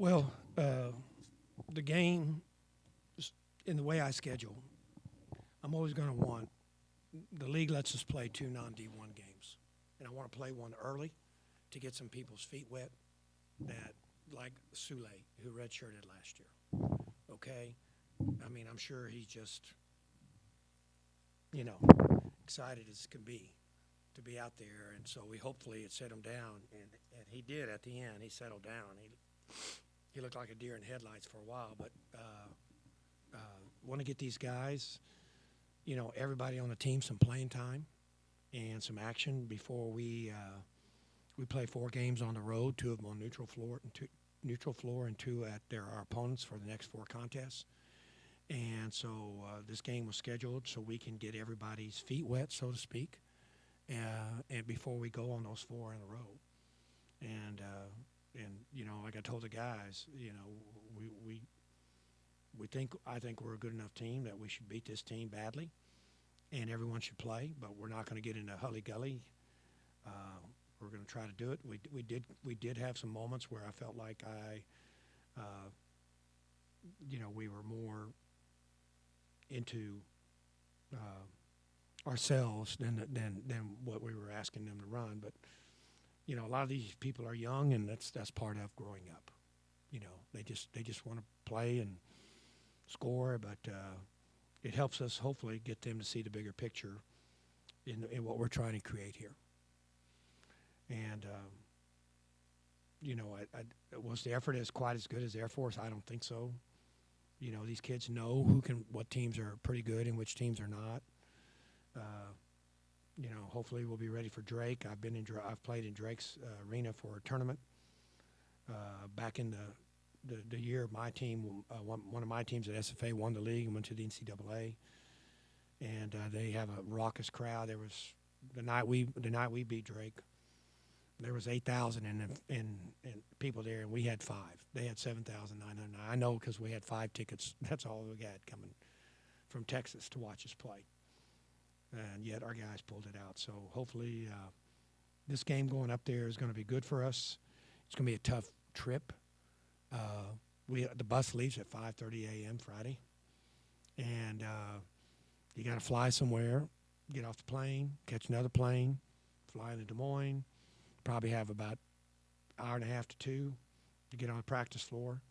Well, the game, in the way I schedule, I'm always going to want the league lets us play two non-D1 games, and I want to play one early to get some people's feet wet. That like Sule, who redshirted last year. Okay, I mean I'm sure he's just excited as can be to be out there, and so we hopefully it set him down, and he did at the end. He settled down. He looked like a deer in headlights for a while, but want to get these guys, everybody on the team some playing time and some action before we play 4 games on the road, 2 of them on neutral floor and 2 at our opponents for the next 4 contests. And so this game was scheduled so we can get everybody's feet wet, so to speak, and before we go on those 4 in a row. And like I told the guys, I think we're a good enough team that we should beat this team badly, and everyone should play. But we're not going to get into hully-gully. We're going to try to do it. We did have some moments where I felt like we were more into ourselves than what we were asking them to run. But a lot of these people are young, and that's part of growing up. They just want to play and score, but it helps us hopefully get them to see the bigger picture in what we're trying to create here. And was the effort as quite as good as Air Force? I don't think so. These kids know what teams are pretty good and which teams are not. Hopefully we'll be ready for Drake. I've played in Drake's arena for a tournament back in the year my team, one of my teams at SFA won the league and went to the NCAA, and they have a raucous crowd. There was the night we beat Drake. There was 8,000 and people there, and we had 5. They had 7,900. I know because we had 5 tickets. That's all we had coming from Texas to watch us play. And yet our guys pulled it out. So hopefully this game going up there is going to be good for us. It's going to be a tough trip. The bus leaves at 5:30 a.m. Friday, and you got to fly somewhere, get off the plane, catch another plane, fly into Des Moines. Probably have about an hour and a half to 2 to get on the practice floor,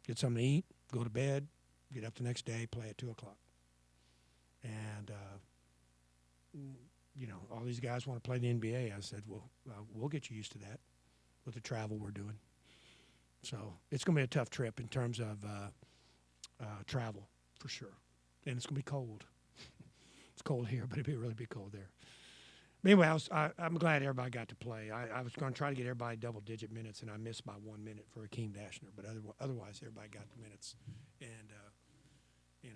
get something to eat, go to bed, get up the next day, play at 2 o'clock. And, all these guys want to play the NBA. I said, well, we'll get you used to that with the travel we're doing. So it's going to be a tough trip in terms of travel, for sure. And it's going to be cold. It's cold here, but it'll really be cold there. Anyway, I'm glad everybody got to play. I was going to try to get everybody double-digit minutes, and I missed by 1 minute for Akeem Dashner. But otherwise, everybody got the minutes, and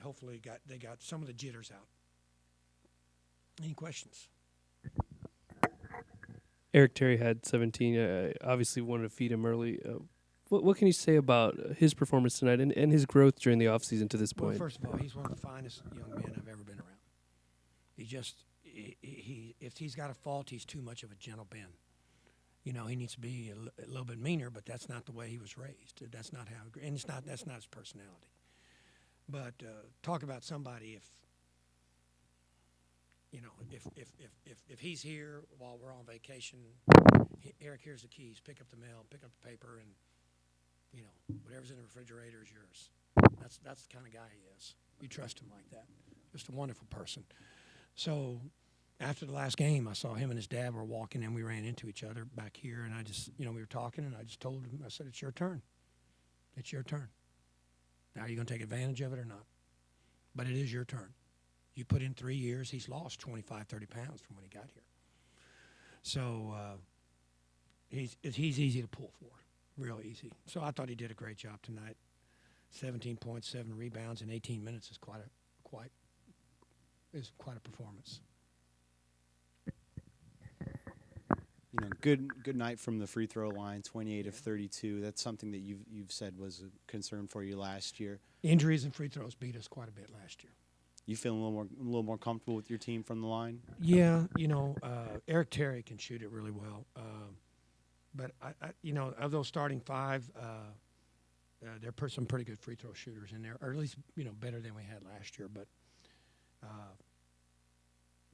hopefully they got some of the jitters out. Any questions? Eric Terry had 17. Obviously, wanted to feed him early. What can you say about his performance tonight and his growth during the offseason to this point? Well, first of all, he's one of the finest young men I've ever been around. If he's got a fault, he's too much of a gentle Ben. He needs to be a little bit meaner, but that's not the way he was raised. That's not how, and that's not his personality. But talk about somebody if he's here while we're on vacation, Eric, here's the keys. Pick up the mail, pick up the paper, and whatever's in the refrigerator is yours. That's the kind of guy he is. You trust him like that. Just a wonderful person. So after the last game, I saw him and his dad were walking, and we ran into each other back here, and I just, we were talking, and I just told him, I said, it's your turn. It's your turn. Now, are you going to take advantage of it or not? But it is your turn. You put in 3 years, he's lost 25, 30 pounds from when he got here. So he's easy to pull for, real easy. So I thought he did a great job tonight. 17 points, 7 rebounds in 18 minutes is quite a performance. Good night from the free throw line, 28 of 32. That's something that you've said was a concern for you last year. Injuries and free throws beat us quite a bit last year. You feel a little more comfortable with your team from the line? Yeah, Eric Terry can shoot it really well. But I of those starting 5, some pretty good free throw shooters in there, or at least better than we had last year. But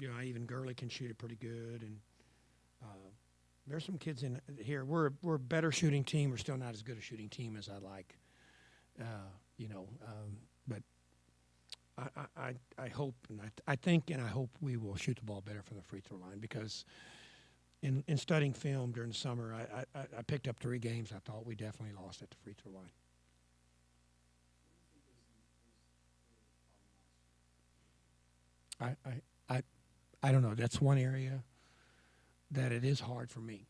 even Gurley can shoot it pretty good, and there's some kids in here. We're a better shooting team. We're still not as good a shooting team as I like, but I hope and I think and I hope we will shoot the ball better from the free throw line, because in studying film during the summer, I picked up 3 games I thought we definitely lost at the free throw line. I don't know. That's one area that it is hard for me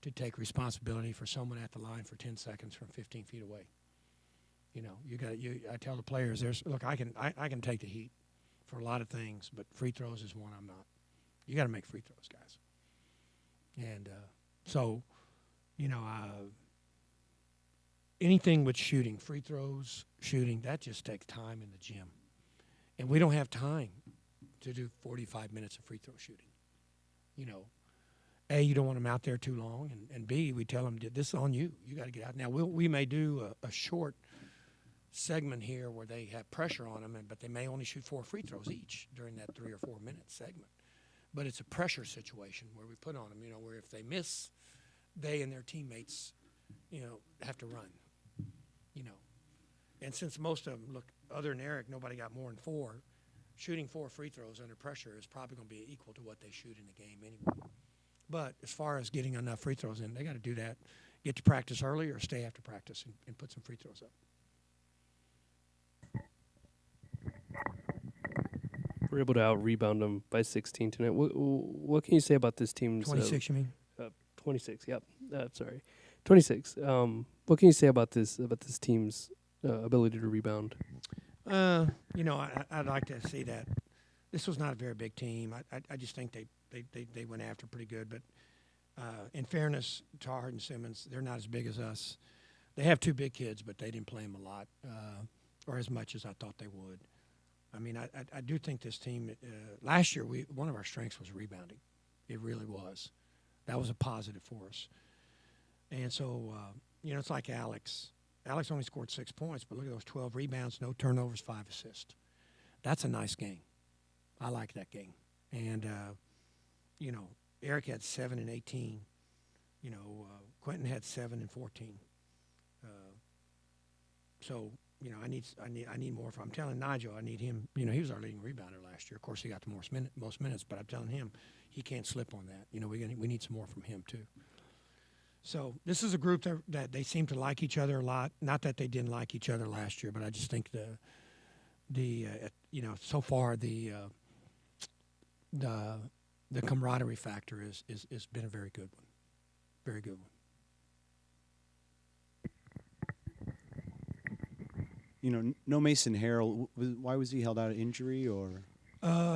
to take responsibility for someone at the line for 10 seconds from 15 feet away. I tell the players, I can take the heat for a lot of things, but free throws is one I'm not. You got to make free throws, guys. And anything with shooting, free throws, shooting, that just takes time in the gym. And we don't have time to do 45 minutes of free throw shooting. A, you don't want them out there too long, and B, we tell them, this is on you. You got to get out. Now, we may do a short segment here where they have pressure on them, but they may only shoot 4 free throws each during that 3 or 4 minute segment. But it's a pressure situation where we put on them, where if they miss, they and their teammates, have to run, And since most of them, other than Eric, nobody got more than 4, shooting 4 free throws under pressure is probably going to be equal to what they shoot in the game anyway. But as far as getting enough free throws in, they got to do that. Get to practice early or stay after practice and put some free throws up. We're able to out-rebound them by 16 tonight. What can you say about this team's... 26, you mean? 26, yep. Sorry. 26. What can you say about this team's ability to rebound? I'd like to see that. This was not a very big team. I just think they went after pretty good. But in fairness, Tar and Simmons, they're not as big as us. They have 2 big kids, but they didn't play them a lot or as much as I thought they would. I mean, I do think this team last year, one of our strengths was rebounding. It really was. That was a positive for us. And so, it's like Alex. Alex only scored 6 points, but look at those 12 rebounds, no turnovers, 5 assists. That's a nice game. I like that game. And, Eric had 7 and 18. Quentin had 7 and 14. So, I need more. I'm telling Nigel, I need him. He was our leading rebounder last year. Of course, he got the most minutes, but I'm telling him he can't slip on that. We need some more from him too. So this is a group that they seem to like each other a lot. Not that they didn't like each other last year, but I just think so far the camaraderie factor is been a very good one, very good one. No Mason Harrell. Why was he held out of injury, or?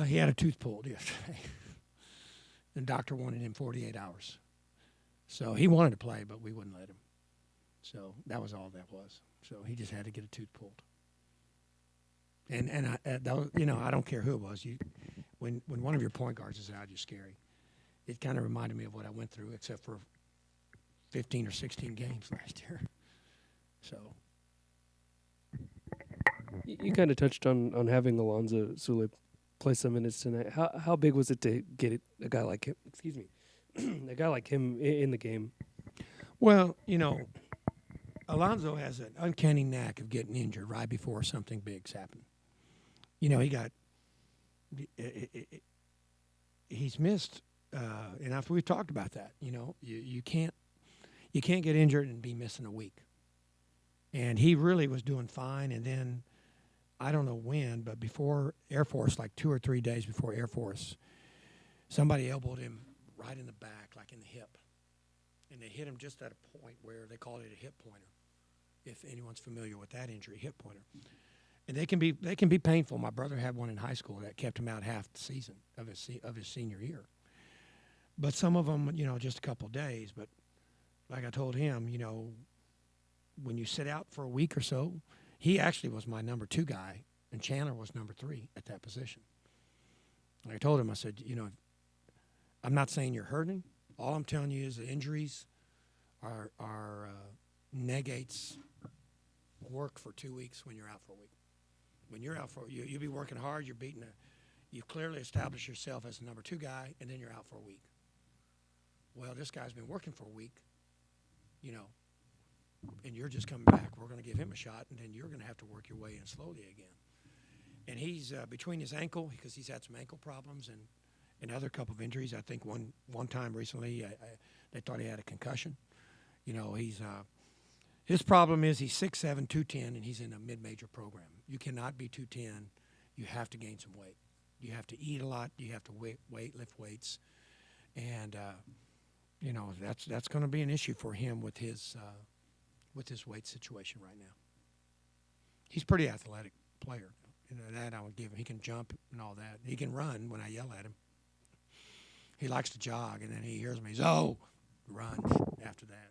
He had a tooth pulled yesterday. The doctor wanted him 48 hours. So he wanted to play, but we wouldn't let him. So that was all that was. So he just had to get a tooth pulled. And I don't care who it was. When one of your point guards is out, you're scary. It kind of reminded me of what I went through, except for 15 or 16 games last year. So. You kind of touched on having Alonzo Sule play some minutes tonight. How big was it to get a guy like him? Excuse me, a guy like him in the game? Well, Alonzo has an uncanny knack of getting injured right before something big's happened. He's missed, and we've talked about that. You can't get injured and be missing a week. And he really was doing fine, and then I don't know when, but before Air Force, like 2 or 3 days before Air Force, somebody elbowed him right in the back, like in the hip. And they hit him just at a point where they call it a hip pointer, if anyone's familiar with that injury, hip pointer. And they can be painful. My brother had one in high school that kept him out half the season of his senior year. But some of them, just a couple of days. But like I told him, when you sit out for a week or so, he actually was my number 2 guy, and Chandler was number 3 at that position. And I told him, I said, I'm not saying you're hurting. All I'm telling you is the injuries are negates work for 2 weeks when you're out for a week. When you're out for you'll be working hard. You've clearly established yourself as the number 2 guy, and then you're out for a week. Well, this guy's been working for a week, you know, and you're just coming back. We're going to give him a shot, and then you're going to have to work your way in slowly again. And he's between his ankle, because he's had some ankle problems and other couple of injuries. I think one time recently they thought he had a concussion. You know, his problem is he's 6'7", 210, and he's in a mid-major program. You cannot be 210. You have to gain some weight. You have to eat a lot. You have to lift weights. And, you know, that's going to be an issue for him with his weight situation right now. He's a pretty athletic player. You know, that I would give him. He can jump and all that. He can run when I yell at him. He likes to jog, and then he hears me. He's, oh, runs after that.